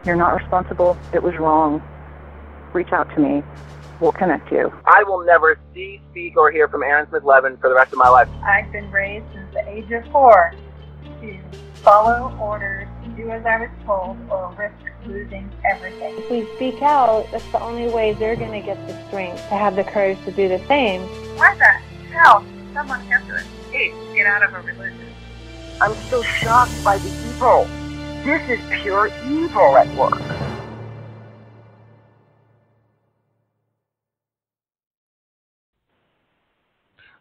You're not responsible. It was wrong. Reach out to me. We'll connect you. I will never see, speak, or hear from Aaron Smith-Levin for the rest of my life. I've been raised since the age of 4 to follow orders, do as I was told, or risk losing everything. If we speak out, that's the only way they're going to get the strength to have the courage to do the same. Why the hell does someone have to escape to get out of a religion? I'm still shocked by the evil. This is pure evil at work.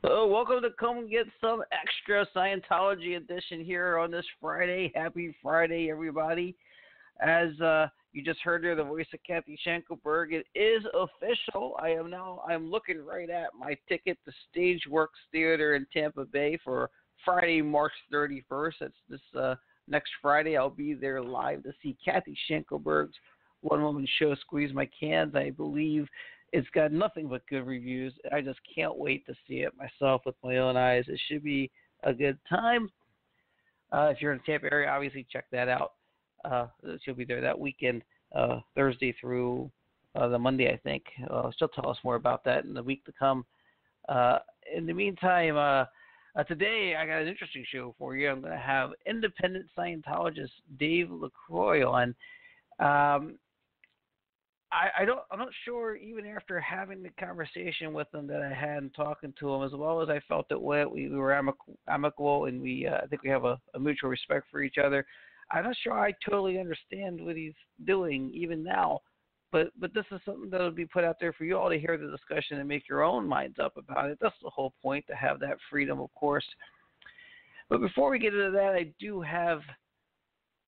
Hello, welcome to Come Get Some Extra Scientology edition here on this Friday. Happy Friday, everybody. As you just heard there, the voice of Kathy Schenkelberg, it is official. I'm looking right at my ticket to Stageworks Theater in Tampa Bay for Friday, March 31st. That's this next Friday. I'll be there live to see Kathy Schenkelberg's one-woman show, Squeeze My Cans. I believe it's got nothing but good reviews. I just can't wait to see it myself with my own eyes. It should be a good time. If you're in the Tampa area, obviously check that out. She'll be there that weekend, Thursday through the Monday, I think. She'll tell us more about that in the week to come. In the meantime, today I got an interesting show for you. I'm going to have independent Scientologist Dave LaCroix on. I'm not sure, even after having the conversation with him that I had and talking to him, as well as I felt it went, we were amicable, and I think we have a mutual respect for each other. I'm not sure I totally understand what he's doing even now, but this is something that will be put out there for you all to hear the discussion and make your own minds up about it. That's the whole point, to have that freedom, of course. But before we get into that, I do have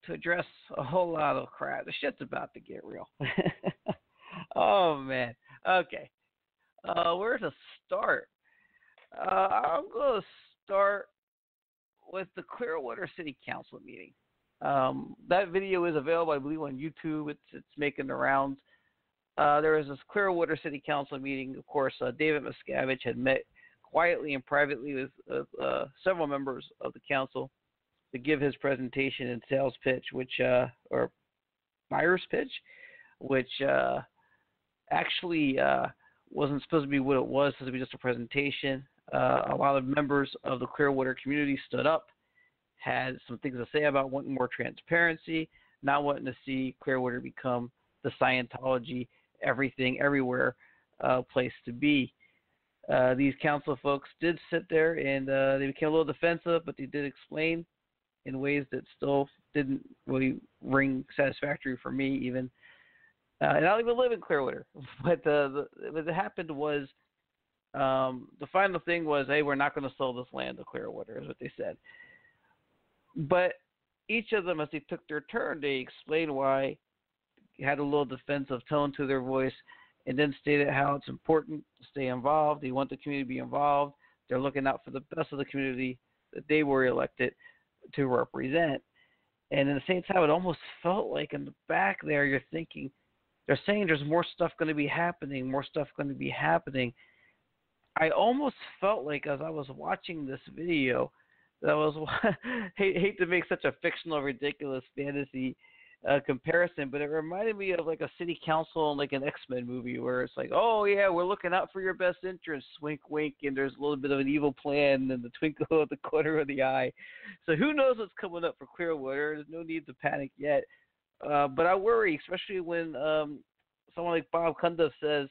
to address a whole lot of crap. The shit's about to get real. Oh, man. Okay. Where to start? I'm going to start with the Clearwater City Council meeting. That video is available, I believe, on YouTube. It's making the rounds. There was this Clearwater City Council meeting. Of course, David Miscaviges had met quietly and privately with several members of the council to give his presentation and sales pitch, or buyer's pitch, which actually wasn't supposed to be what it was. Supposed to be just a presentation. A lot of members of the Clearwater community stood up, had some things to say about wanting more transparency, not wanting to see Clearwater become the Scientology everything, everywhere place to be. These council folks did sit there and they became a little defensive, but they did explain in ways that still didn't really ring satisfactory for me, even. And I don't even live in Clearwater. But what happened was the final thing was, hey, we're not going to sell this land to Clearwater, is what they said. But each of them, as they took their turn, they explained why, had a little defensive tone to their voice, and then stated how it's important to stay involved. They want the community to be involved. They're looking out for the best of the community that they were elected to represent. And at the same time, it almost felt like in the back there, you're thinking, they're saying there's more stuff going to be happening, I almost felt like, as I was watching this video, that I was hate to make such a fictional, ridiculous fantasy comparison, but it reminded me of like a city council in like an X-Men movie where it's like, oh yeah, we're looking out for your best interests, wink wink, and there's a little bit of an evil plan and the twinkle of the corner of the eye. So who knows what's coming up for Clearwater? There's no need to panic yet. But I worry, especially when someone like Bob Cundiff says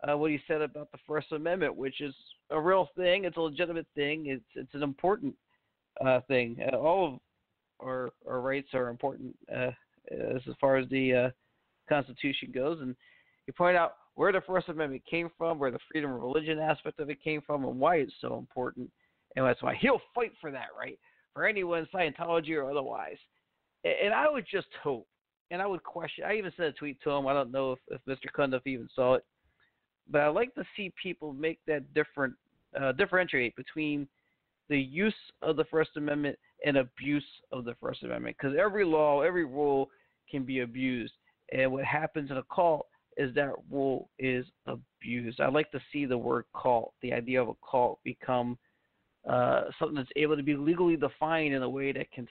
what he said about the First Amendment, which is a real thing. It's a legitimate thing. It's an important thing. All of our rights are important as far as the Constitution goes. And you point out where the First Amendment came from, where the freedom of religion aspect of it came from, and why it's so important. And that's why he'll fight for that, right? For anyone, Scientology or otherwise. And I would just hope, and I would question, I even sent a tweet to him, I don't know if Mr. Cundiff even saw it, but I like to see people make that differentiate between the use of the First Amendment and abuse of the First Amendment. Because every law, every rule can be abused. And what happens in a cult is that rule is abused. I like to see the word cult, the idea of a cult, become something that's able to be legally defined in a way that can,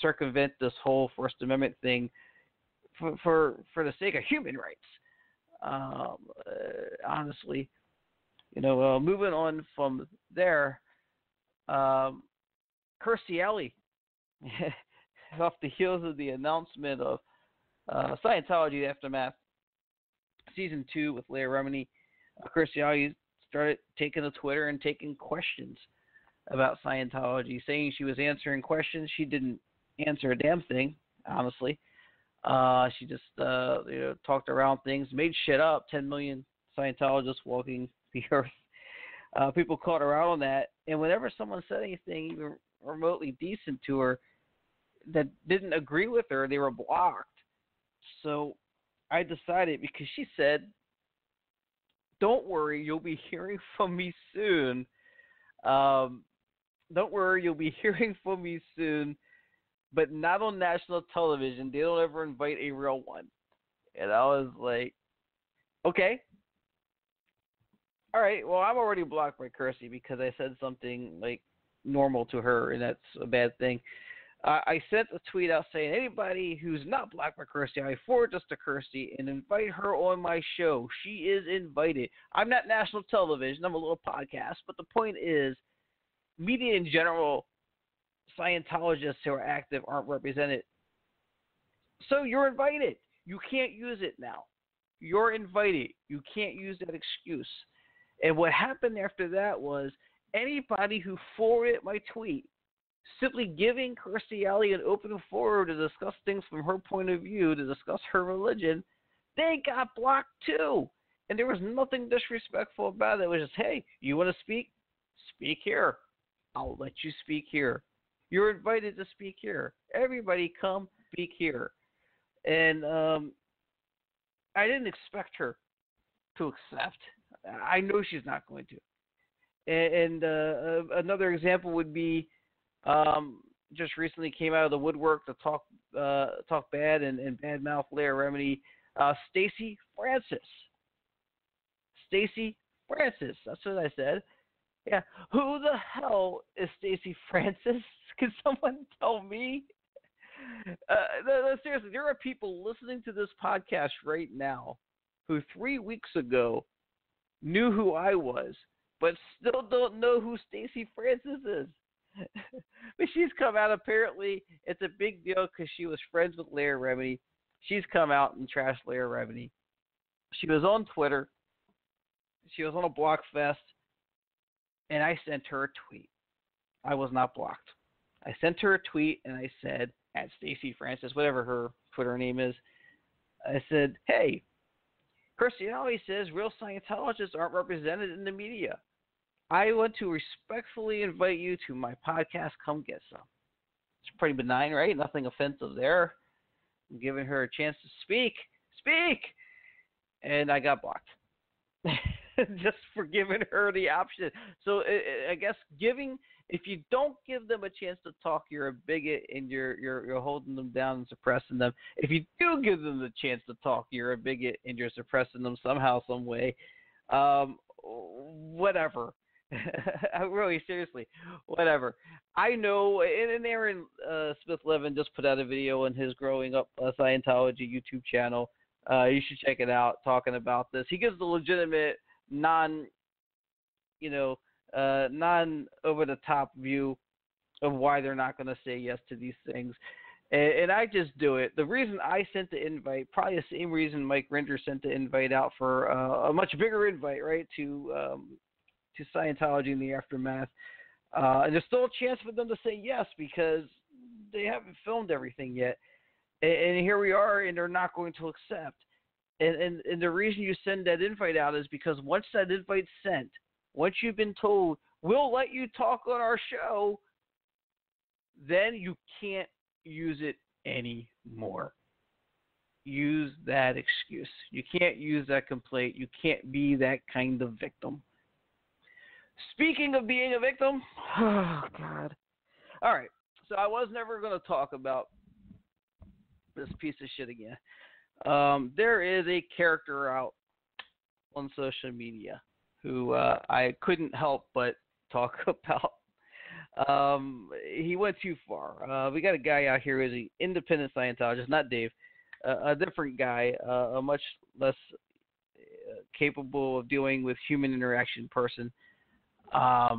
circumvent this whole First Amendment thing for the sake of human rights. Honestly, moving on from there, Kirstie Alley, off the heels of the announcement of Scientology Aftermath Season 2 with Leah Remini, Kirstie Alley started taking to Twitter and taking questions about Scientology, saying she was answering questions. She didn't answer a damn thing, honestly. She just talked around things, made shit up. 10 million Scientologists walking the earth. People caught her out on that, and whenever someone said anything even remotely decent to her that didn't agree with her, they were blocked. So I decided, because she said, "Don't worry, you'll be hearing from me soon. Don't worry, you'll be hearing from me soon, but not on national television. They don't ever invite a real one." And I was like, okay. All right, well, I'm already blocked by Kirstie because I said something like normal to her, and that's a bad thing. I sent a tweet out saying, anybody who's not blocked by Kirstie, I forward this to Kirstie and invite her on my show. She is invited. I'm not national television. I'm a little podcast. But the point is, media in general, Scientologists who are active aren't represented. So you're invited. You can't use it now. You're invited. You can't use that excuse. And what happened after that was anybody who forwarded my tweet, simply giving Kirstie Alley an open forum to discuss things from her point of view, to discuss her religion, they got blocked too. And there was nothing disrespectful about it. It was just, hey, you want to speak? Speak here. I'll let you speak here. You're invited to speak here. Everybody come speak here. And I didn't expect her to accept. I know she's not going to. And another example would be just recently came out of the woodwork to talk bad and badmouth Leah Remini, Stacey Francis. Stacey Francis. That's what I said. Yeah. Who the hell is Stacey Francis? Can someone tell me? No, seriously, there are people listening to this podcast right now who 3 weeks ago knew who I was, but still don't know who Stacey Francis is. But she's come out, apparently it's a big deal because she was friends with Leah Remini. She's come out and trashed Leah Remini. She was on Twitter. She was on a block fest, and I sent her a tweet. I was not blocked. I sent her a tweet, and I said, at Stacey Francis, whatever her Twitter name is, I said, hey, Kirstie Alley says real Scientologists aren't represented in the media. I want to respectfully invite you to my podcast. Come get some. It's pretty benign, right? Nothing offensive there. I'm giving her a chance to speak. Speak! And I got blocked. Just for giving her the option. So I guess if you don't give them a chance to talk, you're a bigot and you're holding them down and suppressing them. If you do give them the chance to talk, you're a bigot and you're suppressing them somehow, some way. Whatever. Really, seriously, whatever. I know, and Aaron Smith-Levin just put out a video on his Growing Up Scientology YouTube channel. You should check it out, talking about this. He gives the legitimate, non-over-the-top view of why they're not going to say yes to these things. And I just do it. The reason I sent the invite, probably the same reason Mike Rinder sent the invite out for a much bigger invite, right, to Scientology in the aftermath. And there's still a chance for them to say yes because they haven't filmed everything yet. And here we are, and they're not going to accept. And the reason you send that invite out is because once that invite's sent, once you've been told, we'll let you talk on our show, then you can't use it anymore. Use that excuse. You can't use that complaint. You can't be that kind of victim. Speaking of being a victim, oh, God. All right, so I was never going to talk about this piece of shit again. There is a character out on social media who I couldn't help but talk about. He went too far. We got a guy out here who's an independent Scientologist, not Dave. a different guy, a much less capable of dealing with human interaction person, has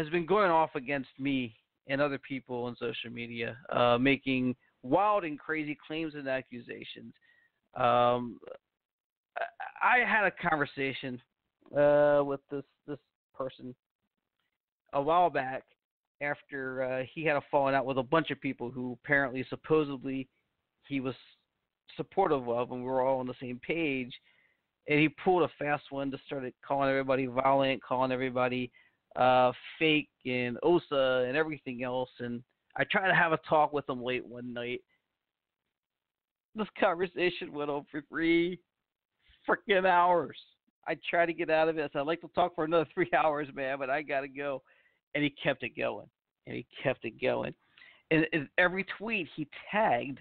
been going off against me and other people on social media, making wild and crazy claims and accusations. I had a conversation with this person a while back after he had a falling out with a bunch of people who apparently, supposedly, he was supportive of, and we were all on the same page. And he pulled a fast one, just started calling everybody violent, calling everybody fake and OSA and everything else. And I tried to have a talk with him late one night. This conversation went on for 3 freaking hours. I tried to get out of it. I said, I'd like to talk for another 3 hours, man, but I got to go. And he kept it going. And he kept it going. And in every tweet he tagged,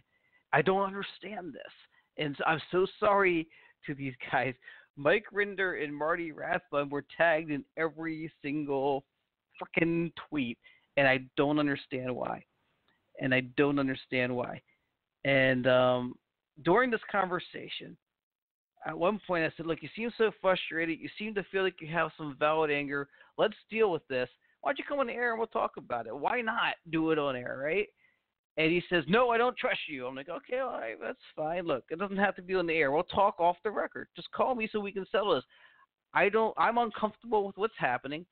I don't understand this. And so I'm so sorry to these guys. Mike Rinder and Marty Rathbun were tagged in every single freaking tweet. And I don't understand why. And during this conversation, at one point I said, look, you seem so frustrated. You seem to feel like you have some valid anger. Let's deal with this. Why don't you come on the air and we'll talk about it? Why not do it on air, right? And he says, no, I don't trust you. I'm like, okay, all right, that's fine. Look, it doesn't have to be on the air. We'll talk off the record. Just call me so we can settle this. I'm uncomfortable with what's happening.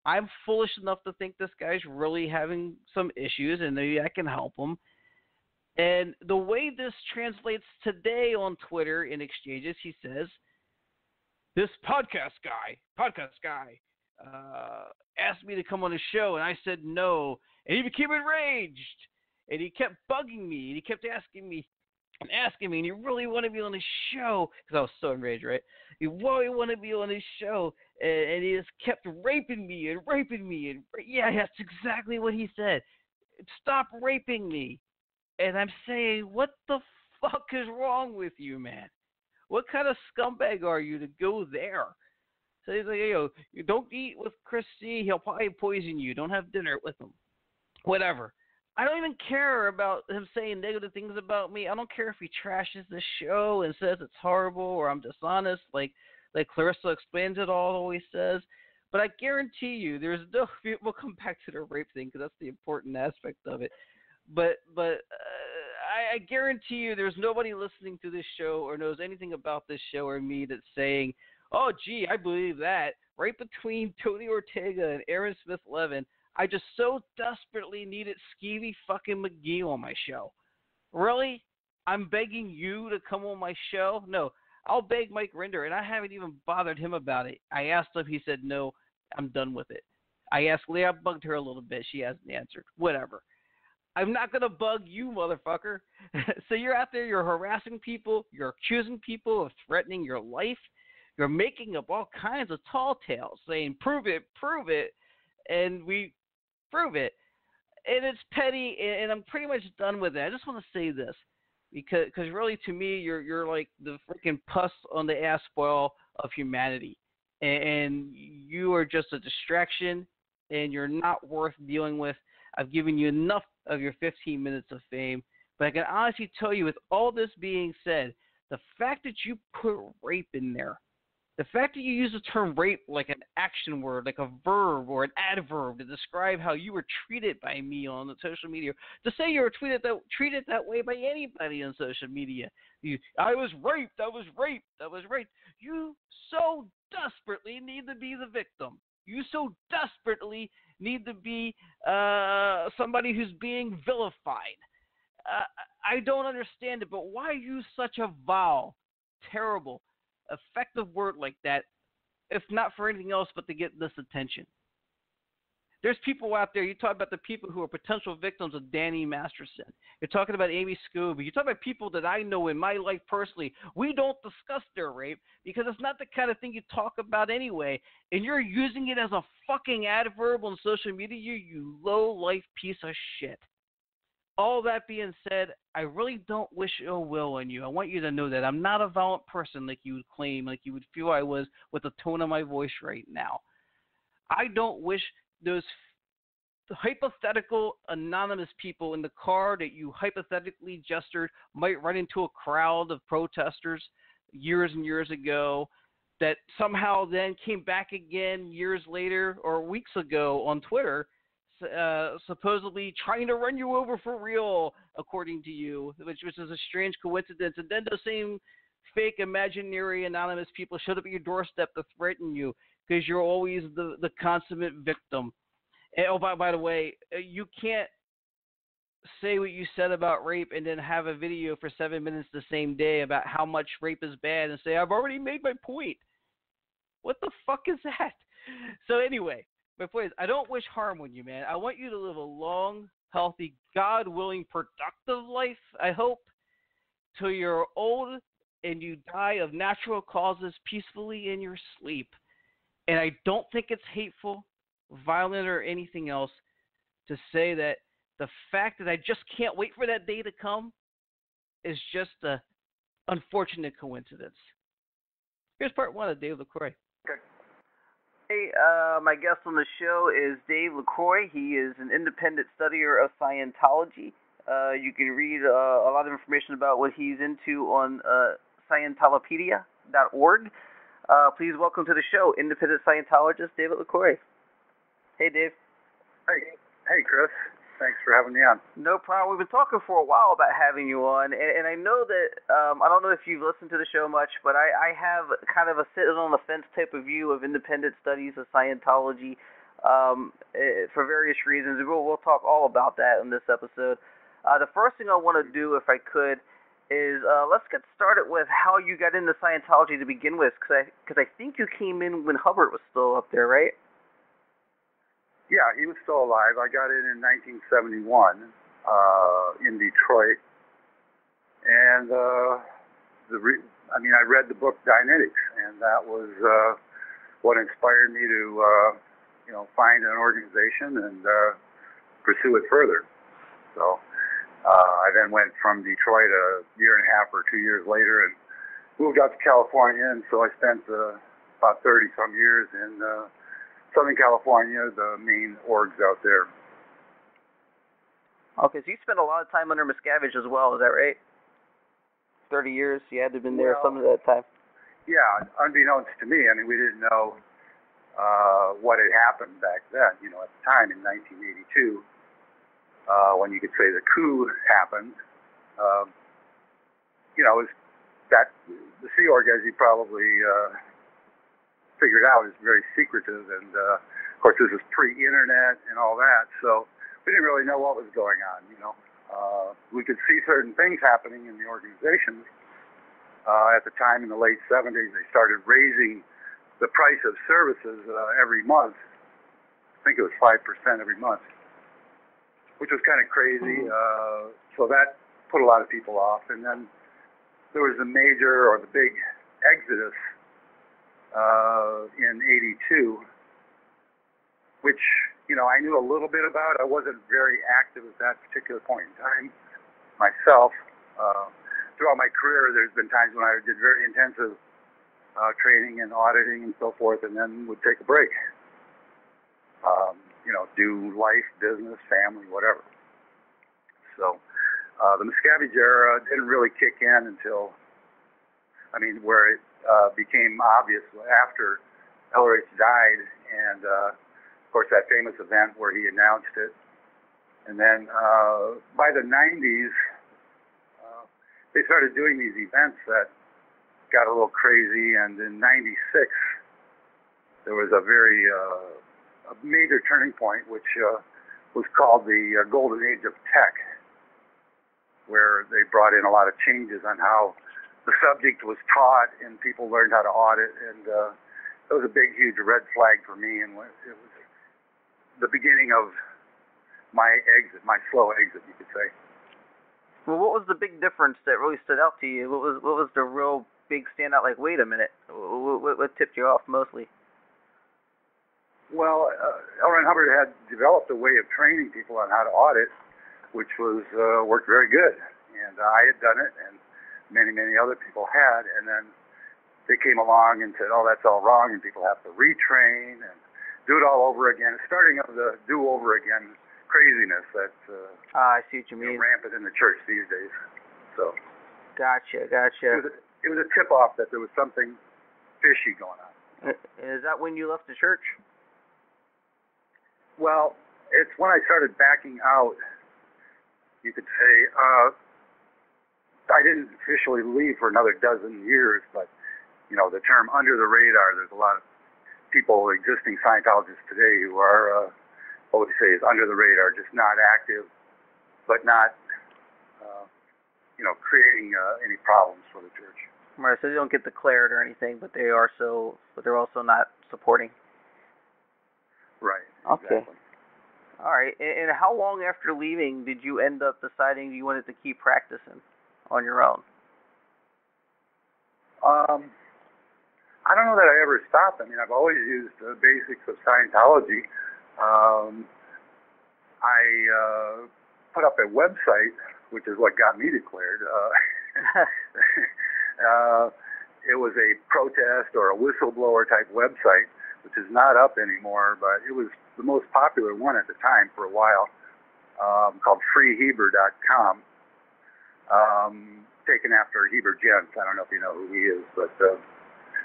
I'm foolish enough to think this guy's really having some issues and maybe I can help him. And the way this translates today on Twitter in exchanges, he says, this podcast guy asked me to come on the show, and I said no, and he became enraged, and he kept bugging me, and he kept asking me, and he really wanted me on the show, because I was so enraged, right? He really wanted me on his show, and he just kept raping me, and yeah, that's exactly what he said. Stop raping me. And I'm saying, what the fuck is wrong with you, man? What kind of scumbag are you to go there? So he's like, you don't eat with Chris C. He'll probably poison you. Don't have dinner with him. Whatever. I don't even care about him saying negative things about me. I don't care if he trashes the show and says it's horrible or I'm dishonest, like Clarissa Explains It All always says. But I guarantee you, there's no. We'll come back to the rape thing because that's the important aspect of it. But I guarantee you, there's nobody listening to this show or knows anything about this show or me that's saying, oh, gee, I believe that. Right between Tony Ortega and Aaron Smith-Levin, I just so desperately needed Skeevy fucking McGee on my show. Really? I'm begging you to come on my show? No, I'll beg Mike Rinder, and I haven't even bothered him about it. I asked him. He said, no, I'm done with it. I asked Leah, I bugged her a little bit. She hasn't answered. Whatever. I'm not going to bug you, motherfucker. So you're out there, you're harassing people, you're accusing people of threatening your life, you're making up all kinds of tall tales, saying, prove it, and we prove it. And it's petty, and I'm pretty much done with it. I just want to say this, because really, to me, you're like the freaking pus on the ass spoil of humanity. And you are just a distraction, and you're not worth dealing with. I've given you enough of your 15 minutes of fame, but I can honestly tell you, with all this being said, the fact that you put rape in there, the fact that you use the term rape like an action word, like a verb or an adverb to describe how you were treated by me on the social media, to say you were treated that way by anybody on social media, I was raped. You so desperately need to be the victim. You so desperately need to be somebody who's being vilified. I don't understand it, but why use such a vile, terrible, effective word like that, if not for anything else but to get this attention? There's people out there, you talk about the people who are potential victims of Danny Masterson. You're talking about Amy Scooby. You're talking about people that I know in my life personally. We don't discuss their rape because it's not the kind of thing you talk about anyway. And you're using it as a fucking adverb on social media, you low-life piece of shit. All that being said, I really don't wish ill will on you. I want you to know that I'm not a violent person like you would claim, like you would feel I was with the tone of my voice right now. I don't wish those hypothetical anonymous people in the car that you hypothetically gestured might run into a crowd of protesters years and years ago that somehow then came back again years later or weeks ago on Twitter, supposedly trying to run you over for real, according to you, which is a strange coincidence. And then the same fake imaginary anonymous people showed up at your doorstep to threaten you because you're always the consummate victim. And, oh, by the way, you can't say what you said about rape and then have a video for 7 minutes the same day about how much rape is bad and say, I've already made my point. What the fuck is that? So anyway, my point is, I don't wish harm on you, man. I want you to live a long, healthy, God-willing, productive life, I hope, till you're old and you die of natural causes peacefully in your sleep. And I don't think it's hateful, violent, or anything else to say that the fact that I just can't wait for that day to come is just an unfortunate coincidence. Here's part one of David LaCroix. Okay. Hey, my guest on the show is Dave LaCroix. He is an independent studier of Scientology. You can read a lot of information about what he's into on Scientolopedia.org. Please welcome to the show, independent Scientologist David LaCroix. Hey, Dave. Hey, Chris. Thanks for having me on. No problem. We've been talking for a while about having you on, and I know that, I don't know if you've listened to the show much, but I have kind of a sitting on the fence type of view of independent studies of Scientology for various reasons. We'll talk all about that in this episode. The first thing I want to do, if I could, is let's get started with how you got into Scientology to begin with, because I think you came in when Hubbard was still up there, right? Yeah, he was still alive. I got in 1971 in Detroit, and I read the book Dianetics, and that was what inspired me to find an organization and pursue it further. So I then went from Detroit a year and a half or 2 years later and moved out to California, and so I spent about 30-some years in Southern California, the main orgs out there. Okay, so you spent a lot of time under Miscaviges as well, is that right? 30 years, you had to have been there some of that time. Yeah, unbeknownst to me, we didn't know what had happened back then, at the time in 1982, when you could say the coup happened. It was that the Sea Org, as you probably figured out, is very secretive, and of course this is pre-internet and all that, so we didn't really know what was going on. We could see certain things happening in the organizations. At the time, in the late 70s, they started raising the price of services every month. I think it was 5% every month, which was kind of crazy. So that put a lot of people off, and then there was the big exodus in 82, which, I knew a little bit about. I wasn't very active at that particular point in time myself. Throughout my career, there's been times when I did very intensive training and auditing and so forth, and then would take a break. Do life, business, family, whatever. So the Miscavige era didn't really kick in until, where it became obvious after LaCroix died, and of course that famous event where he announced it. And then by the 90s, they started doing these events that got a little crazy, and in 96 there was a very a major turning point, which was called the Golden Age of Tech, where they brought in a lot of changes on how the subject was taught, and people learned how to audit, and it was a big, huge red flag for me, and it was the beginning of my exit, my slow exit, you could say. Well, what was the big difference that really stood out to you? What was the real big standout? Like, wait a minute, what tipped you off mostly? Well, L. Ron Hubbard had developed a way of training people on how to audit, which was worked very good, and I had done it, and many, many other people had, and then they came along and said, oh, that's all wrong, and people have to retrain and do it all over again. Starting of the do-over again craziness that's I see what you mean. rampant in the church these days. So. Gotcha. It was a tip-off that there was something fishy going on. Is that when you left the church? Well, it's when I started backing out, you could say. I didn't officially leave for another dozen years, but, the term under the radar, there's a lot of people, existing Scientologists today, who are, what we say is under the radar, just not active, but not, creating any problems for the church. Right, so they don't get declared or anything, but they're also not supporting. Right. Okay. Exactly. All right. And how long after leaving did you end up deciding you wanted to keep practicing on your own? I don't know that I ever stopped. I mean, I've always used the basics of Scientology. I put up a website, which is what got me declared. It was a protest or a whistleblower type website, which is not up anymore, but it was the most popular one at the time for a while, called freeheber.com, taken after Heber Jens. I don't know if you know who he is, but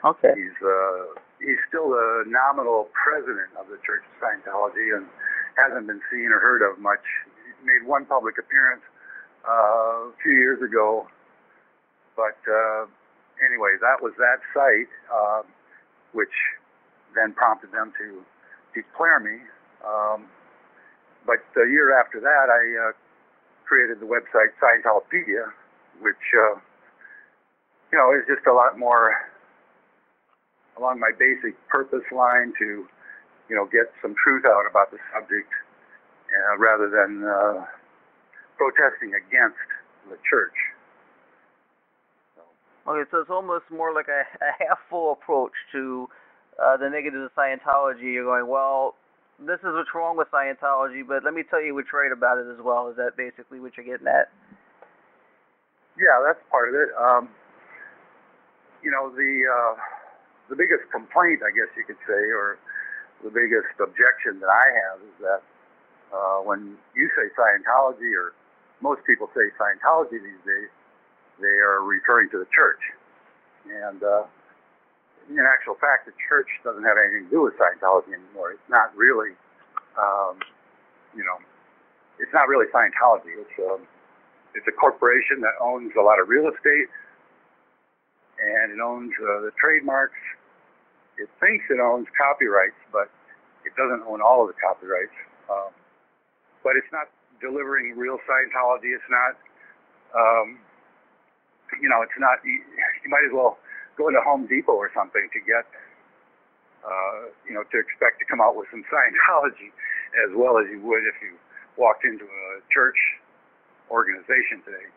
okay. He's still the nominal president of the Church of Scientology and hasn't been seen or heard of much. He made one public appearance a few years ago, but anyway, that was that site, which then prompted them to declare me. But a year after that, I created the website Scientolopedia, which is just a lot more along my basic purpose line to get some truth out about the subject, rather than protesting against the church. Okay, so it's almost more like a half-full approach to the negatives of Scientology. You're going, well, this is what's wrong with Scientology, but let me tell you what's right about it as well. Is that basically what you're getting at? Yeah, that's part of it. The biggest complaint, I guess you could say, or the biggest objection that I have is that when you say Scientology, or most people say Scientology these days, they are referring to the church. And in actual fact, the church doesn't have anything to do with Scientology anymore. It's not really, it's not really Scientology. It's a corporation that owns a lot of real estate, and it owns the trademarks. It thinks it owns copyrights, but it doesn't own all of the copyrights. But it's not delivering real Scientology. It's not, it's not, you might as well go into Home Depot or something to get, to expect to come out with some Scientology as well as you would if you walked into a church organization today.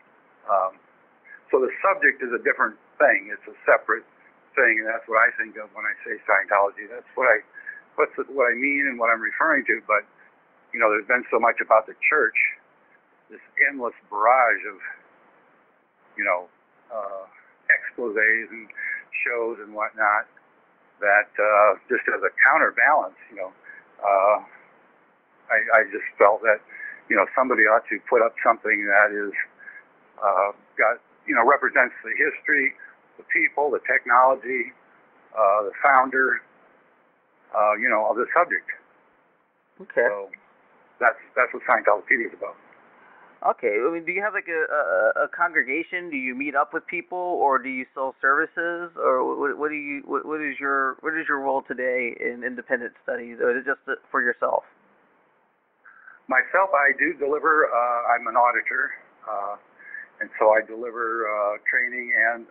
So the subject is a different thing. It's a separate thing, and that's what I think of when I say Scientology. That's what I mean and what I'm referring to. But there's been so much about the church, this endless barrage of exposés and shows and whatnot, that just as a counterbalance, I just felt that somebody ought to put up something that is represents the history, the people, the technology, the founder, of the subject. Okay. So that's what Scientology is about. Okay. I mean, do you have like a congregation? Do you meet up with people, or do you sell services, or what is your role today in independent studies, or is it just for yourself? Myself, I do deliver. I'm an auditor, and so I deliver training and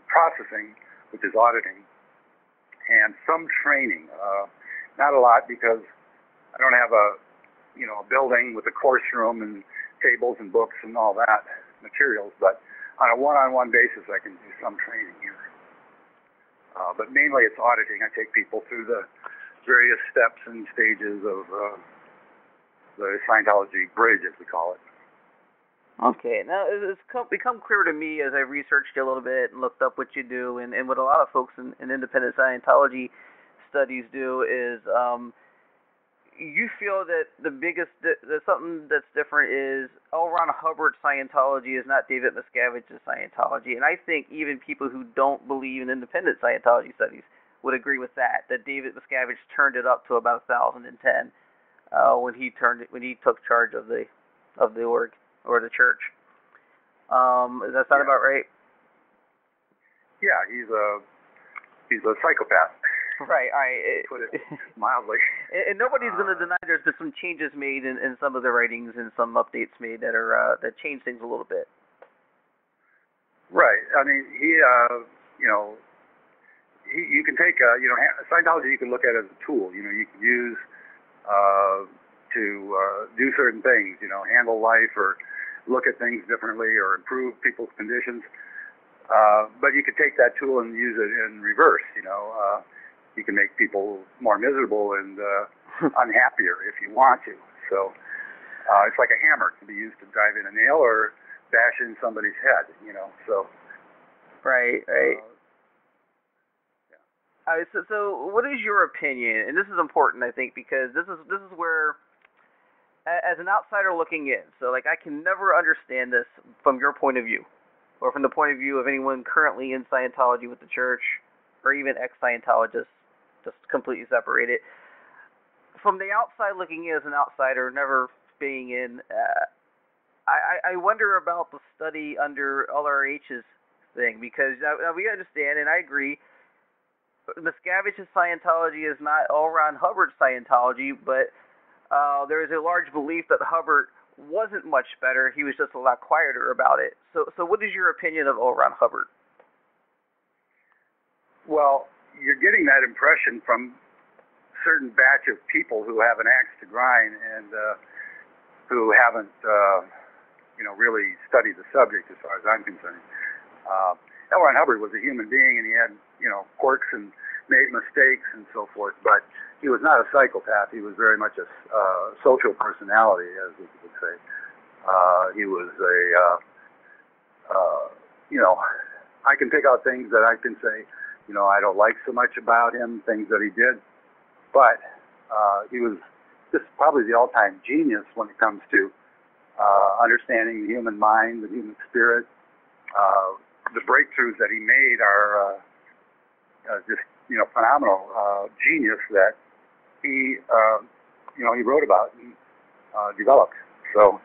processing, which is auditing, and some training. Not a lot, because I don't have a building with a course room and tables and books and all that materials, but on a one-on-one basis I can do some training here. But mainly it's auditing. I take people through the various steps and stages of the Scientology bridge, as we call it. Okay, now it's become clear to me as I researched you a little bit and looked up what you do, and what a lot of folks in independent Scientology studies do is you feel that the biggest, something that's different is L. Ron Hubbard's Scientology is not David Miscaviges' Scientology, and I think even people who don't believe in independent Scientology studies would agree with that David Miscavige turned it up to about 1,010 when he took charge of the org or the church. Does that sound about right? Yeah, he's a psychopath. Right. All right. Put it mildly. And nobody's going to deny there's been some changes made in some of the writings and some updates made that are that change things a little bit. Right. I mean, you can take Scientology. You can look at it as a tool. You can use to do certain things. Handle life or look at things differently or improve people's conditions. But you could take that tool and use it in reverse. You can make people more miserable and unhappier if you want to. So it's like a hammer. It can be used to drive in a nail or bash in somebody's head. So. Right. Yeah. So what is your opinion? And this is important, I think, because this is where, as an outsider looking in, so like I can never understand this from your point of view, or from the point of view of anyone currently in Scientology with the church, or even ex-Scientologists. Just completely separated. From the outside looking in as an outsider, never being in, I wonder about the study under LRH's thing, because now we understand, and I agree, Miscavige's Scientology is not L. Ron Hubbard's Scientology, but there is a large belief that Hubbard wasn't much better. He was just a lot quieter about it. So what is your opinion of L. Ron Hubbard? Well, you're getting that impression from a certain batch of people who have an axe to grind and who haven't, really studied the subject as far as I'm concerned. L. Ron Hubbard was a human being, and he had, quirks and made mistakes and so forth, but he was not a psychopath. He was very much a social personality, as we could say. He was I can pick out things that I can say, I don't like so much about him, things that he did, but he was just probably the all-time genius when it comes to understanding the human mind, the human spirit. The breakthroughs that he made are just, phenomenal. Genius that he wrote about and developed. So,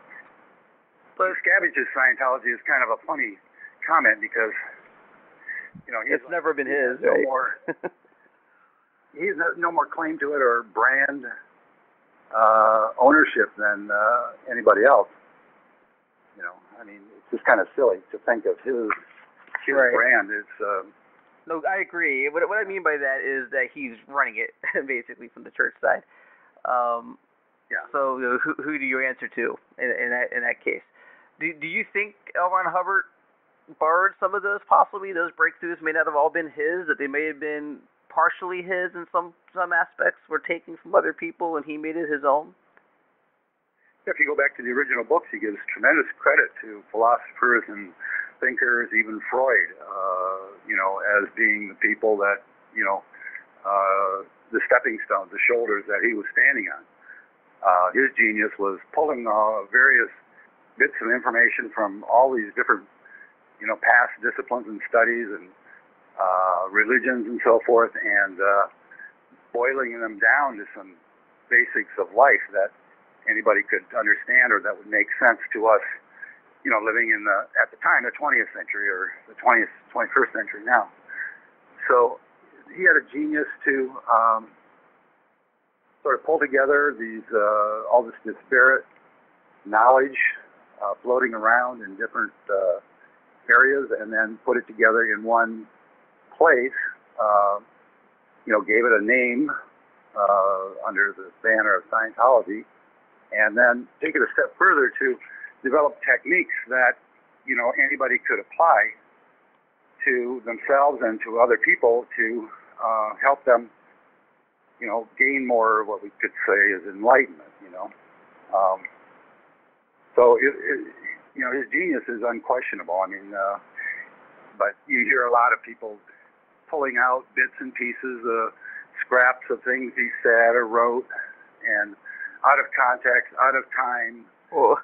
but Miscavige's Scientology is kind of a funny comment because, it's never been his. No more. He has no more claim to it or brand ownership than anybody else. It's just kind of silly to think of his right. brand. It's no, I agree. What I mean by that is that he's running it basically from the church side. Yeah. So who do you answer to in that case? Do you think L. Ron Hubbard borrowed some of those, possibly those breakthroughs may not have all been his, that they may have been partially his and some aspects were taken from other people and he made it his own? If you go back to the original books, he gives tremendous credit to philosophers and thinkers, even Freud, as being the people that, the stepping stones, the shoulders that he was standing on. His genius was pulling various bits of information from all these different past disciplines and studies and religions and so forth, and boiling them down to some basics of life that anybody could understand or that would make sense to us, living in at the time, the 20th century or the 21st century now. So he had a genius to sort of pull together these all this disparate knowledge floating around in different areas, and then put it together in one place. Gave it a name under the banner of Scientology, and then take it a step further to develop techniques that anybody could apply to themselves and to other people to help them gain more, what we could say is enlightenment. So his genius is unquestionable. But you hear a lot of people pulling out bits and pieces, scraps of things he said or wrote, and out of context, out of time. Oh.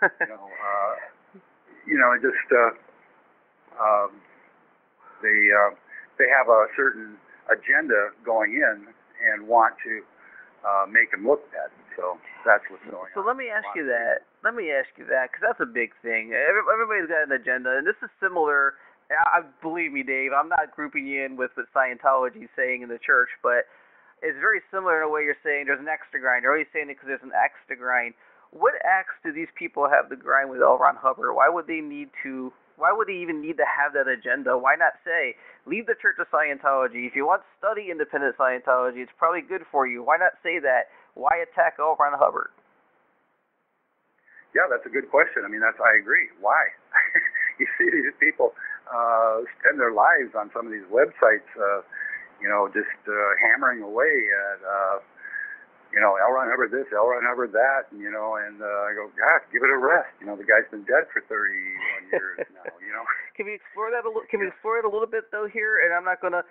They have a certain agenda going in and want to make them look bad. So that's what's going on. So let me ask you that. Because that's a big thing. Everybody's got an agenda, and this is similar. Believe me, Dave, I'm not grouping you in with what Scientology is saying in the church, but it's very similar in a way you're saying there's an axe to grind. You're always saying it because there's an axe to grind. What axe do these people have to grind with L. Ron Hubbard? Why would they even need to have that agenda? Why not say, leave the Church of Scientology. If you want to study independent Scientology, it's probably good for you. Why not say that? Why attack L. Ron Hubbard? Yeah, that's a good question. I mean, I agree. Why? You see these people spend their lives on some of these websites, just hammering away at, L. Ron Hubbard this, L. Ron Hubbard that, and I go, God, give it a rest. The guy's been dead for 31 years now. Can we explore that a little? Can we explore it a little bit though here? And I'm not gonna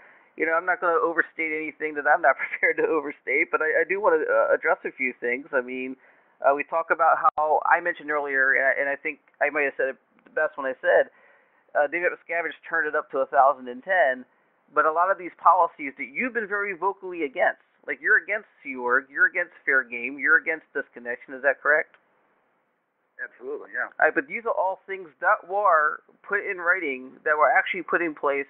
overstate anything that I'm not prepared to overstate, but I do want to address a few things. I mean, we talk about how I mentioned earlier, and I think I might have said it the best when I said David Miscaviges turned it up to 1,010, but a lot of these policies that you've been very vocally against, like you're against Sea Org, you're against fair game, you're against disconnection, is that correct? Absolutely, yeah. But these are all things that were put in writing, that were actually put in place.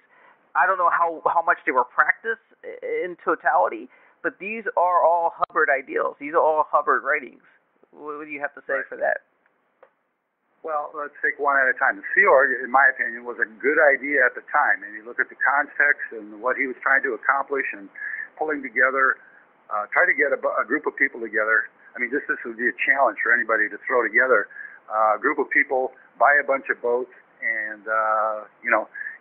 I don't know how much they were practiced in totality, but these are all Hubbard ideals. These are all Hubbard writings. What do you have to say for that? Well, let's take one at a time. The Sea Org, in my opinion, was a good idea at the time. And you look at the context and what he was trying to accomplish and pulling together, try to get a group of people together. I mean, this would be a challenge for anybody to throw together a group of people, buy a bunch of boats, and,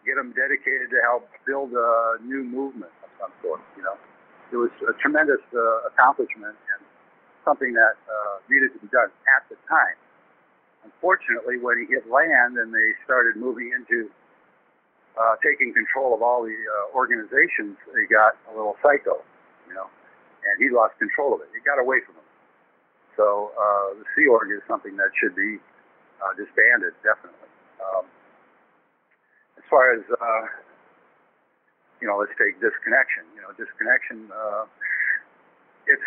get them dedicated to help build a new movement of some sort, It was a tremendous accomplishment and something that needed to be done at the time. Unfortunately, when he hit land and they started moving into taking control of all the organizations, he got a little psycho, and he lost control of it. It got away from him. So the Sea Org is something that should be disbanded, definitely. As far as, let's take disconnection. Disconnection, if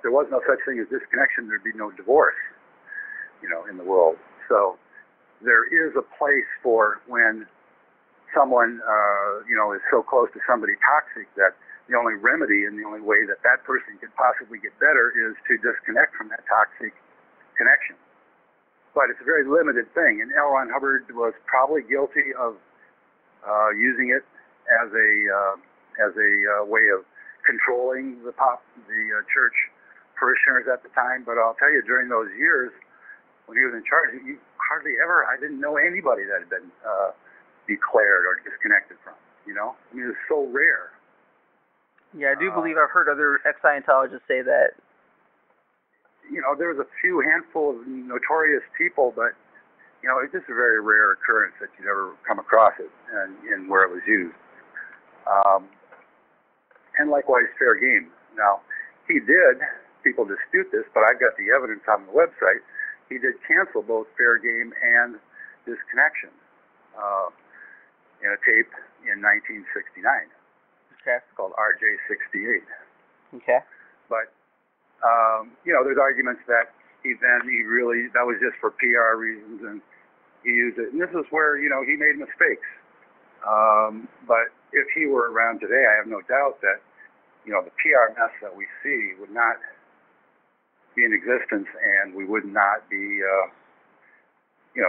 there was no such thing as disconnection, there'd be no divorce. In the world. So there is a place for when someone, is so close to somebody toxic that the only remedy and the only way that that person could possibly get better is to disconnect from that toxic connection. But it's a very limited thing, and L. Ron Hubbard was probably guilty of using it as a way of controlling the church parishioners at the time. But I'll tell you, during those years, when he was in charge, I didn't know anybody that had been declared or disconnected from, I mean, it was so rare. Yeah, I do believe I've heard other ex-Scientologists say that. There was a few handful of notorious people, but, it's just a very rare occurrence that you'd ever come across it and where it was used. And likewise, fair game. Now, people dispute this, but I've got the evidence on the website. He did cancel both fair game and disconnection in a tape in 1969. Okay. It's called RJ68. Okay. But, there's arguments that that was just for PR reasons and he used it. And this is where, he made mistakes. But if he were around today, I have no doubt that, the PR mess that we see would not be in existence, and we would not be,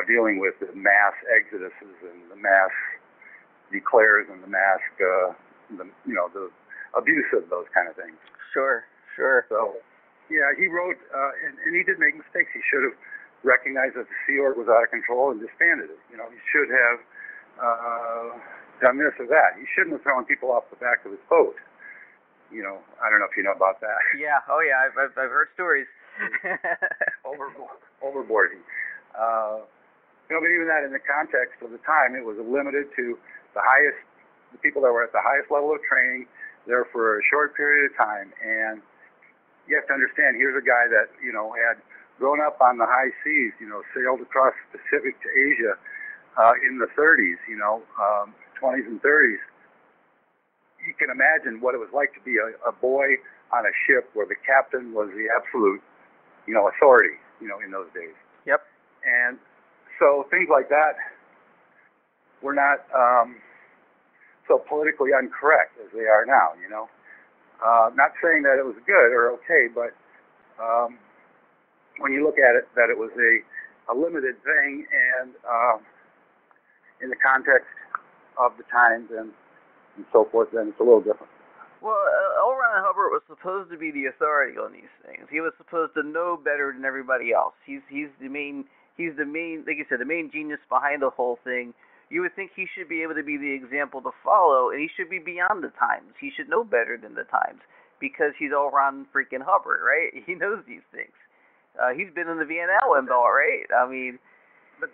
dealing with the mass exoduses and the mass declares and the mass, the abuse of those kind of things. Sure. So, yeah, he wrote, and he did make mistakes. He should have recognized that the Sea Org was out of control and disbanded it. He should have done this or that. He shouldn't have thrown people off the back of his boat. I don't know if you know about that. Yeah. Oh, yeah. I've heard stories. Overboarding. But even that, in the context of the time, it was limited to the people that were at the highest level of training there for a short period of time, and you have to understand, here's a guy that, had grown up on the high seas, sailed across the Pacific to Asia in the 30s, 20s and 30s. You can imagine what it was like to be a boy on a ship where the captain was the absolute, authority, in those days. Yep. And so things like that were not so politically incorrect as they are now, Not saying that it was good or okay, but when you look at it, that it was a limited thing, and in the context of the times and so forth, then it's a little different. Well, L. Ron Hubbard was supposed to be the authority on these things. He was supposed to know better than everybody else. He's the main, like you said, the main genius behind the whole thing. You would think he should be able to be the example to follow, and he should be beyond the times. He should know better than the times, because he's L. Ron freaking Hubbard, right? He knows these things. He's been in the Van Allen belt, right? I mean, but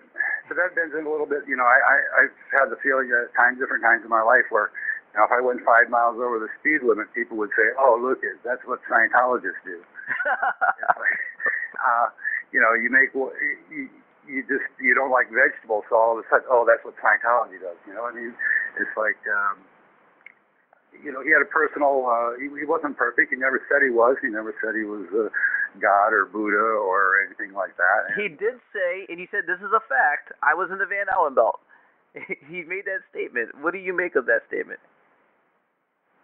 that bends in a little bit. I've had the feeling at different times in my life where, if I went 5 miles over the speed limit, people would say, "Oh, look, that's what Scientologists do." You make you don't like vegetables, so all of a sudden, oh, that's what Scientology does. It's like, he had a personal. He wasn't perfect. He never said he was. He never said he was God or Buddha or anything like that. He did say, and he said, "This is a fact. I was in the Van Allen belt." He made that statement. What do you make of that statement?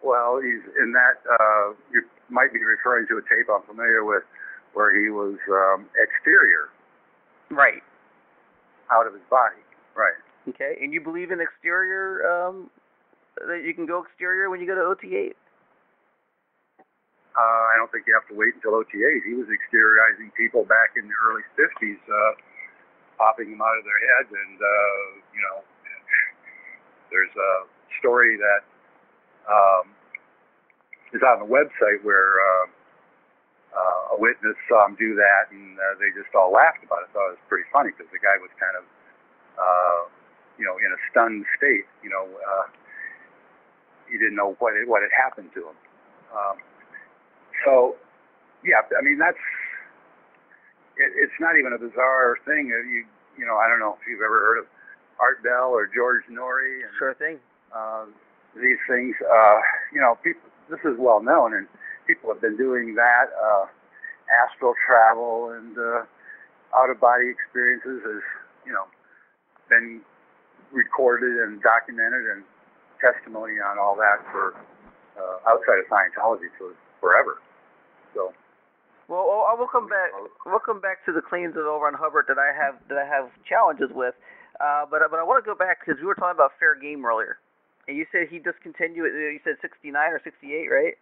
Well, he's in that. You might be referring to a tape I'm familiar with, where he was exterior. Right. Out of his body. Right. Okay. And you believe in exterior, that you can go exterior when you go to OT8? I don't think you have to wait until OT8. He was exteriorizing people back in the early 50s, popping them out of their heads. And, there's a story that is on the website where a witness saw him do that, and they just all laughed about it. I thought it was pretty funny because the guy was kind of, in a stunned state. He didn't know what had happened to him. So, yeah, I mean, it's not even a bizarre thing. I don't know if you've ever heard of Art Bell or George Norrie. And, sure thing. These things, people, this is well known, and people have been doing that. Astral travel and out-of-body experiences has, been recorded and documented, and testimony on all that for outside of Scientology for forever. So. Well, we'll come back. We'll come back to the claims of L. Ron Hubbard that I have challenges with, but I want to go back because we were talking about fair game earlier, and you said he discontinued. You said 69 or 68, right?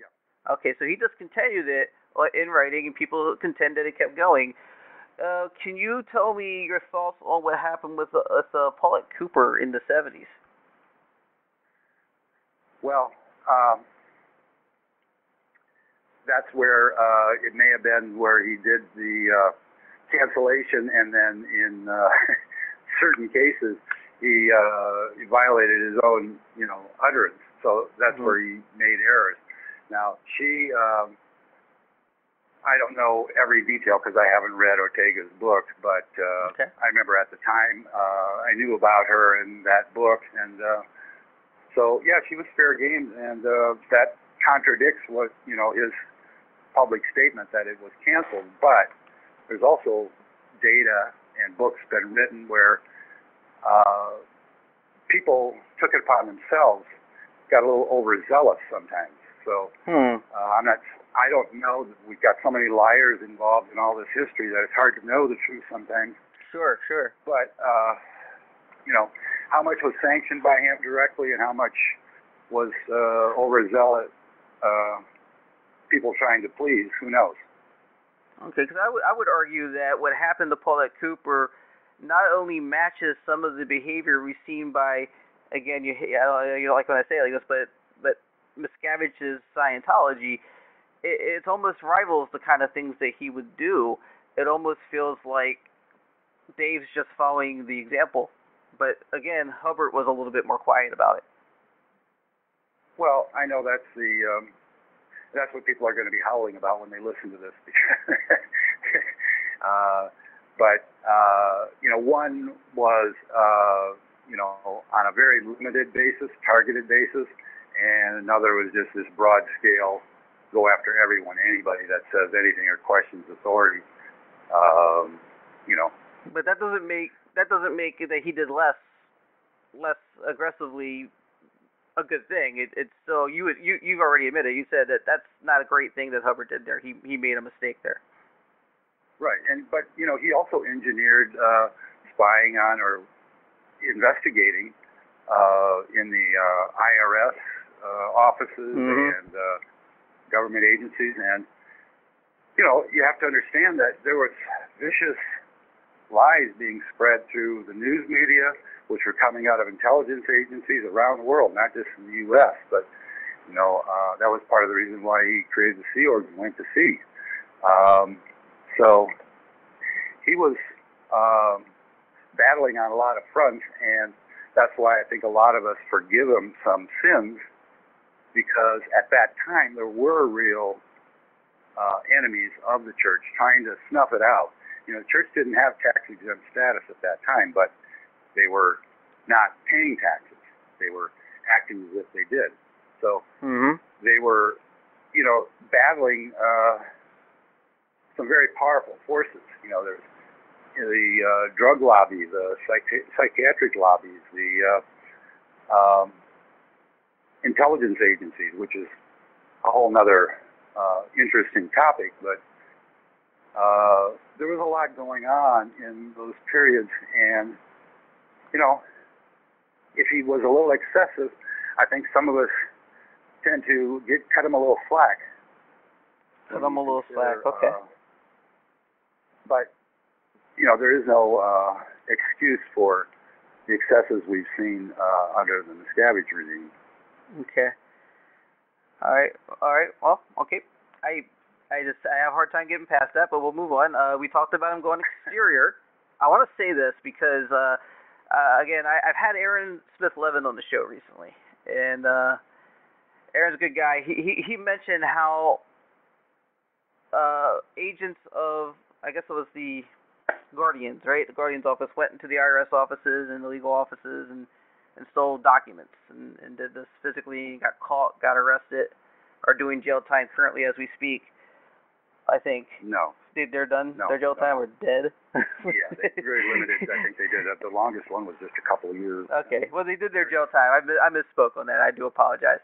Yeah. Okay, so he discontinued it in writing, and people contend that it kept going. Can you tell me your thoughts on what happened with Paulette Cooper in the 70s? Well, that's where it may have been where he did the cancellation, and then in certain cases he violated his own, utterance. So that's where he made errors. Now she, I don't know every detail because I haven't read Ortega's book, but okay. I remember at the time I knew about her in that book, and so yeah, she was fair game, and that contradicts what his public statement that it was canceled. But there's also data and books been written where people took it upon themselves, got a little overzealous sometimes. So I don't know that we've got so many liars involved in all this history that it's hard to know the truth sometimes. Sure. But how much was sanctioned by him directly, and how much was overzealous people trying to please? Who knows? Okay, because I would argue that what happened to Paulette Cooper not only matches some of the behavior we've seen by, again, you like when I say it like this, but Miscaviges' Scientology, it almost rivals the kind of things that he would do. It almost feels like Dave's just following the example. But again, Hubbard was a little bit more quiet about it. Well, I know that's that's what people are going to be howling about when they listen to this. One was, on a very limited basis, targeted basis, and another was just this broad scale, go after everyone, anybody that says anything or questions authority. But that doesn't make it that he did less aggressively a good thing. It's still you've already admitted. You said that that's not a great thing that Hubbard did there. He made a mistake there. Right, but he also engineered spying on or investigating in the IRS offices and government agencies, and you have to understand that there was vicious lies being spread through the news media, which were coming out of intelligence agencies around the world, not just in the U.S., but that was part of the reason why he created the Sea Org and went to sea. So he was battling on a lot of fronts, and that's why I think a lot of us forgive him some sins, because at that time there were real enemies of the church trying to snuff it out. The church didn't have tax-exempt status at that time, but they were not paying taxes. They were acting as if they did. So they were, battling some very powerful forces. There's the drug lobby, the psychiatric lobbies, the intelligence agencies, which is a whole other interesting topic, but there was a lot going on in those periods, and if he was a little excessive, I think some of us tend to cut him a little slack. Cut him a little slack, okay. But there is no excuse for the excesses we've seen under the Miscavige regime. Okay. All right. Well, okay. I have a hard time getting past that, but we'll move on. We talked about him going exterior. I want to say this because, again, I've had Aaron Smith-Levin on the show recently, and Aaron's a good guy. He mentioned how agents of, I guess it was the Guardians, right? The Guardians office went into the IRS offices and the legal offices and stole documents and did this physically, got caught, got arrested, are doing jail time currently as we speak. I think. No. They're done? No, their jail time or dead? Yeah, they're very limited. I think they did. The longest one was just a couple of years. Okay. Well, they did their jail time. I misspoke on that. I do apologize.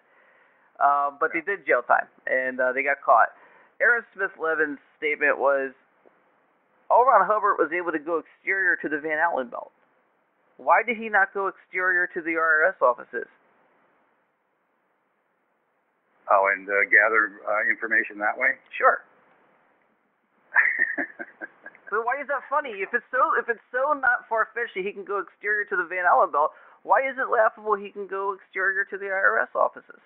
But they did jail time, and they got caught. Aaron Smith-Levin's statement was, L. Ron Hubbard was able to go exterior to the Van Allen belt. Why did he not go exterior to the IRS offices? Oh, and gather information that way? Sure. So why is that funny? If it's so not far-fetched that he can go exterior to the Van Allen belt, why is it laughable he can go exterior to the IRS offices?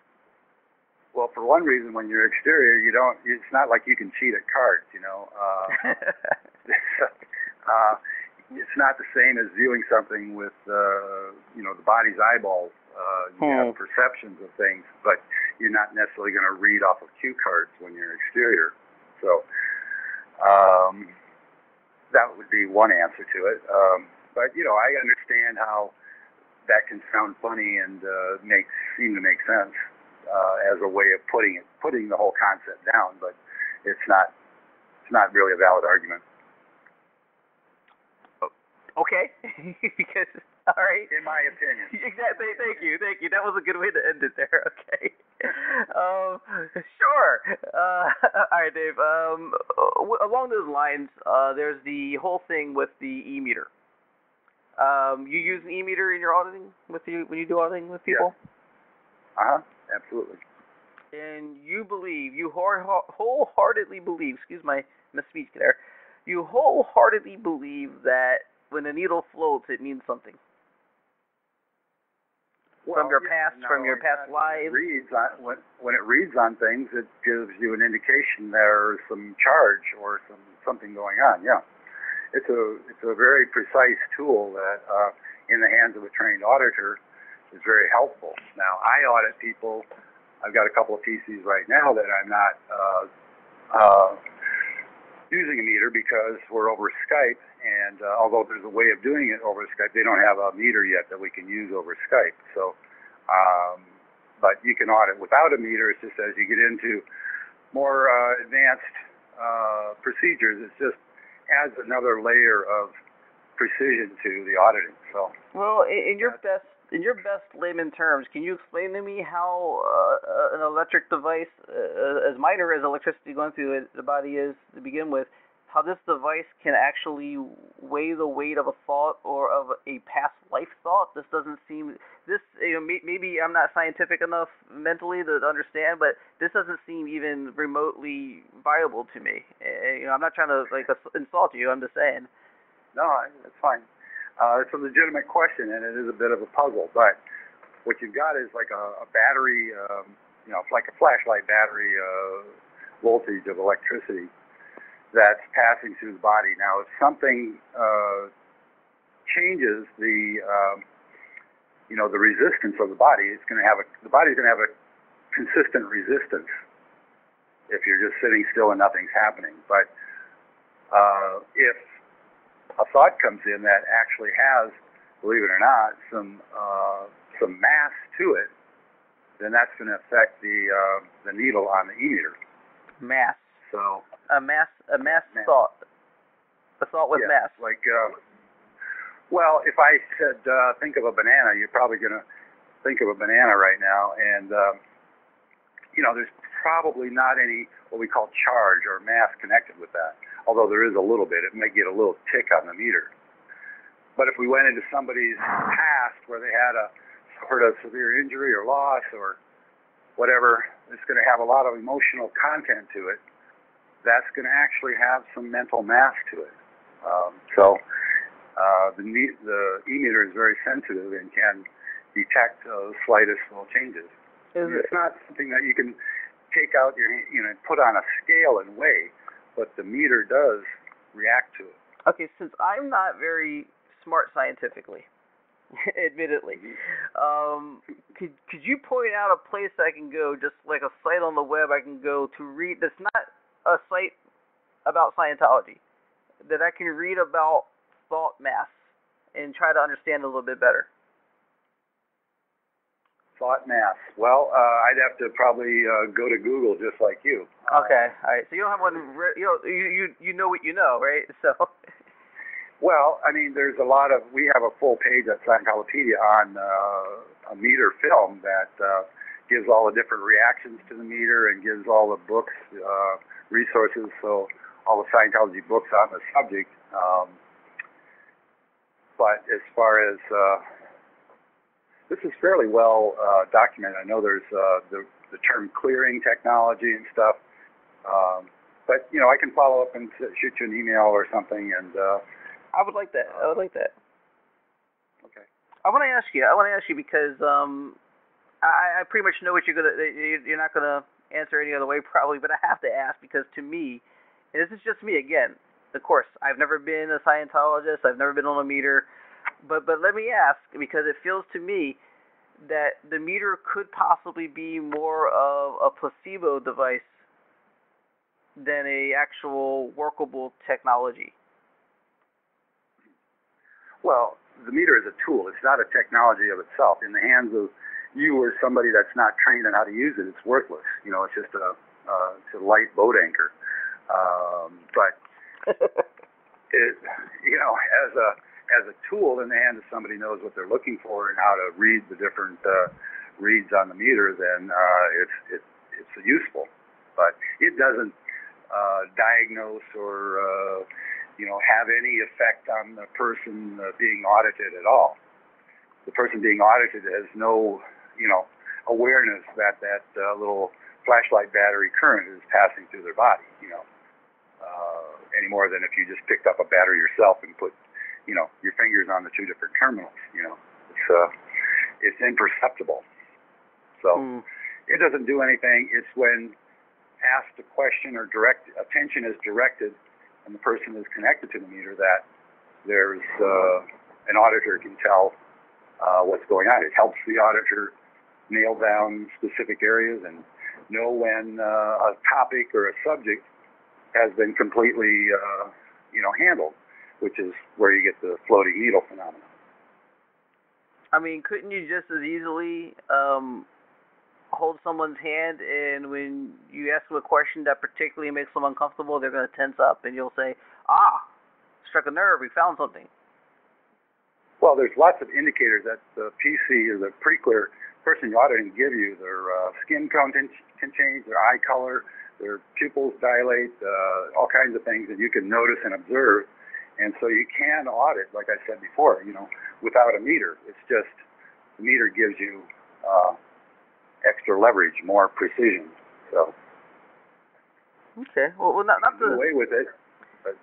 Well, for one reason, when you're exterior, it's not like you can cheat at cards, It's not the same as viewing something with, the body's eyeballs. You have perceptions of things, but you're not necessarily going to read off of cue cards when you're exterior. So that would be one answer to it. But I understand how that can sound funny and seem to make sense as a way of putting the whole concept down, but it's not really a valid argument. Okay, because all right. In my opinion. Exactly. Thank you. That was a good way to end it there. Okay. Sure. All right, Dave. Along those lines, there's the whole thing with the e-meter. You use an e-meter in your auditing when you do auditing with people? Yeah. Absolutely. And you wholeheartedly believe. Excuse my misspeech there. You wholeheartedly believe that when a needle floats, it means something. From your past lives. When it reads on things, it gives you an indication there's some charge or something going on. Yeah, it's a very precise tool that, in the hands of a trained auditor, is very helpful. Now, I audit people I've got a couple of PCs right now that I'm not using a meter because we're over Skype, and although there's a way of doing it over Skype, they don't have a meter yet that we can use over Skype. So, but you can audit without a meter. It's just as you get into more advanced procedures, it just adds another layer of precision to the auditing. So, well, in your best layman terms, can you explain to me how an electric device, as minor as electricity going through the body is to begin with, how this device can actually weigh the weight of a thought or of a past life thought? This doesn't seem, maybe I'm not scientific enough mentally to understand, but this doesn't seem even remotely viable to me. I'm not trying to insult you. I'm just saying. No, that's fine. It's a legitimate question, and it is a bit of a puzzle. But what you've got is like a battery, it's like a flashlight battery voltage of electricity that's passing through the body. Now, if something changes the resistance of the body, the body's going to have a consistent resistance if you're just sitting still and nothing's happening. But if a thought comes in that actually has, believe it or not, some mass to it, then that's going to affect the needle on the e-meter. Mass. So a mass thought. A thought with mass. Like, well, if I said think of a banana, you're probably going to think of a banana right now, and there's probably not any what we call charge or mass connected with that. Although there is a little bit, it may get a little tick on the meter. But if we went into somebody's past where they had a sort of severe injury or loss or whatever, it's going to have a lot of emotional content to it. That's going to actually have some mental mass to it. The e-meter is very sensitive and can detect the slightest little changes. It's not something that you can take out put on a scale and weigh. But the meter does react to it. Okay, since I'm not very smart scientifically, admittedly, could you point out a place I can go, just like a site on the web I can go to read, that's not a site about Scientology, that I can read about thought mass and try to understand it a little bit better? Thought mass. Well, I'd have to probably go to Google just like you. Okay, all right. So you don't have one. You know what you know, right? So. Well, I mean, we have a full page at Scientolopedia on a meter film that gives all the different reactions to the meter and gives all the books, resources, so all the Scientology books on the subject. But as far as this is fairly well documented. I know there's the term clearing technology and stuff, but I can follow up and shoot you an email or something. And I would like that. Okay. I want to ask you because I pretty much know what you're not gonna answer any other way probably, but I have to ask because to me, and this is just me again. Of course, I've never been a Scientologist. I've never been on a meter. But let me ask, because it feels to me that the meter could possibly be more of a placebo device than a actual workable technology. Well, the meter is a tool. It's not a technology of itself. In the hands of you or somebody that's not trained on how to use it, it's worthless. It's just it's a light boat anchor. But it, as a tool in the hand of somebody who knows what they're looking for and how to read the different reads on the meter, then it's useful. But it doesn't diagnose or have any effect on the person being audited at all. The person being audited has no awareness that little flashlight battery current is passing through their body. Any more than if you just picked up a battery yourself and put your fingers on the two different terminals. It's imperceptible. So it doesn't do anything. It's when asked a question or attention is directed and the person is connected to the meter that there's an auditor can tell what's going on. It helps the auditor nail down specific areas and know when a topic or a subject has been completely, handled, which is where you get the floating needle phenomenon. I mean, couldn't you just as easily hold someone's hand, and when you ask them a question that particularly makes them uncomfortable, they're going to tense up, and you'll say, struck a nerve, we found something? Well, there's lots of indicators that the PC or the pre-clear person you auditing give you. Their skin tone can change, their eye color, their pupils dilate, all kinds of things that you can notice and observe. And so you can audit, like I said before, without a meter. It's just the meter gives you extra leverage, more precision. So okay, well not do away with it. But.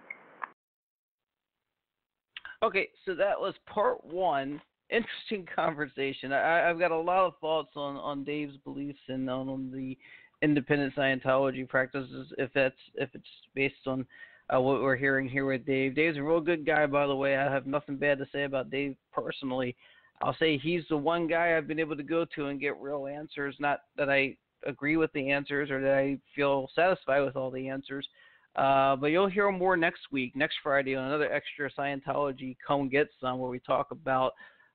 Okay, so that was part one. Interesting conversation. I've got a lot of thoughts on Dave's beliefs and on the independent Scientology practices. If it's based on what we're hearing here with Dave. Dave's a real good guy, by the way. I have nothing bad to say about Dave personally. I'll say he's the one guy I've been able to go to and get real answers. Not that I agree with the answers or that I feel satisfied with all the answers. But you'll hear more next week, next Friday, on another extra Scientology Come Get Some, where we talk about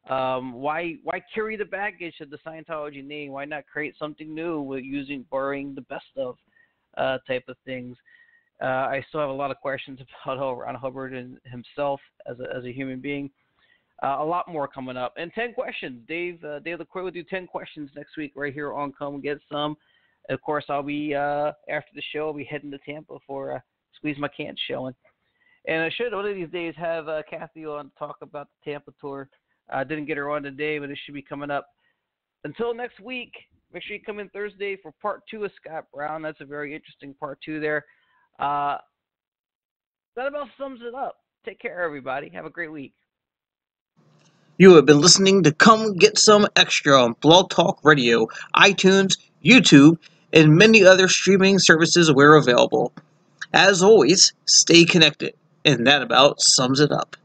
why carry the baggage of the Scientology name? Why not create something new with borrowing the best of type of things? I still have a lot of questions about Ron Hubbard and himself as a human being. A lot more coming up. And 10 questions. Dave LaCroix will do 10 questions next week right here on Come Get Some. Of course, I'll be, after the show, I'll be heading to Tampa for Squeeze My Can't showing. And I should one of these days have Kathy on to talk about the Tampa tour. I didn't get her on today, but it should be coming up. Until next week, make sure you come in Thursday for part 2 of Scott Brown. That's a very interesting part 2 there. That about sums it up. Take care, everybody. Have a great week. You have been listening to Come Get Some Extra on Blog Talk Radio, iTunes, YouTube, and many other streaming services where available. As always, stay connected, and that about sums it up.